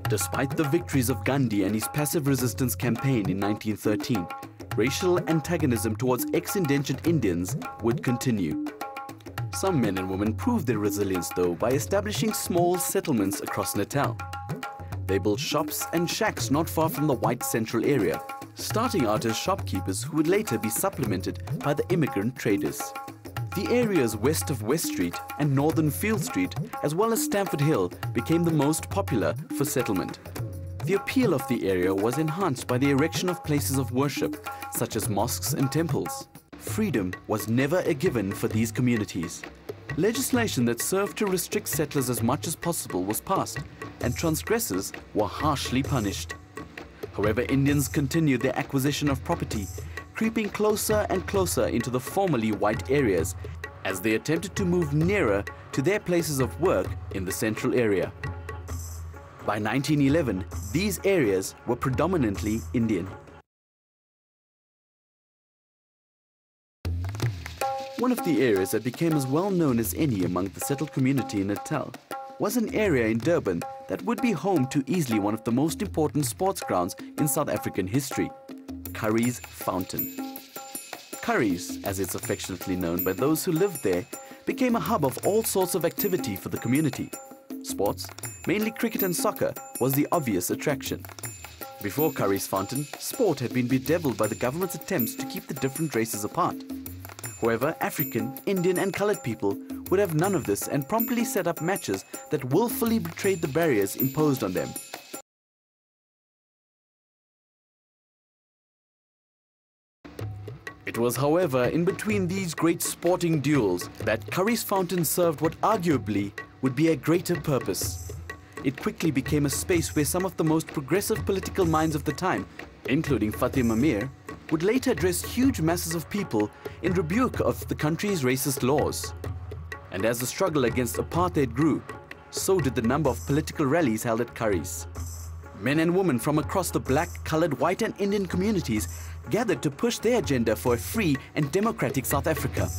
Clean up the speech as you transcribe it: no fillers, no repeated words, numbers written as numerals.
Despite the victories of Gandhi and his passive resistance campaign in 1913, racial antagonism towards ex-indentured Indians would continue. Some men and women proved their resilience though by establishing small settlements across Natal. They built shops and shacks not far from the white central area, starting out as shopkeepers who would later be supplemented by the immigrant traders. The areas west of West Street and northern Field Street, as well as Stamford Hill, became the most popular for settlement. The appeal of the area was enhanced by the erection of places of worship, such as mosques and temples. Freedom was never a given for these communities. Legislation that served to restrict settlers as much as possible was passed, and transgressors were harshly punished. However, Indians continued their acquisition of property, creeping closer and closer into the formerly white areas as they attempted to move nearer to their places of work in the central area. By 1911, these areas were predominantly Indian. One of the areas that became as well known as any among the settled community in Natal was an area in Durban that would be home to easily one of the most important sports grounds in South African history, Curries Fountain. Curries, as it's affectionately known by those who lived there, became a hub of all sorts of activity for the community. Sports, mainly cricket and soccer, was the obvious attraction. Before Curries Fountain, sport had been bedeviled by the government's attempts to keep the different races apart. However, African, Indian and coloured people would have none of this and promptly set up matches that willfully betrayed the barriers imposed on them. It was, however, in between these great sporting duels that Curries Fountain served what arguably would be a greater purpose. It quickly became a space where some of the most progressive political minds of the time, including Fatima Mir, would later address huge masses of people in rebuke of the country's racist laws. And as the struggle against apartheid grew, so did the number of political rallies held at Curries. Men and women from across the black, coloured, white and Indian communities gathered to push their agenda for a free and democratic South Africa.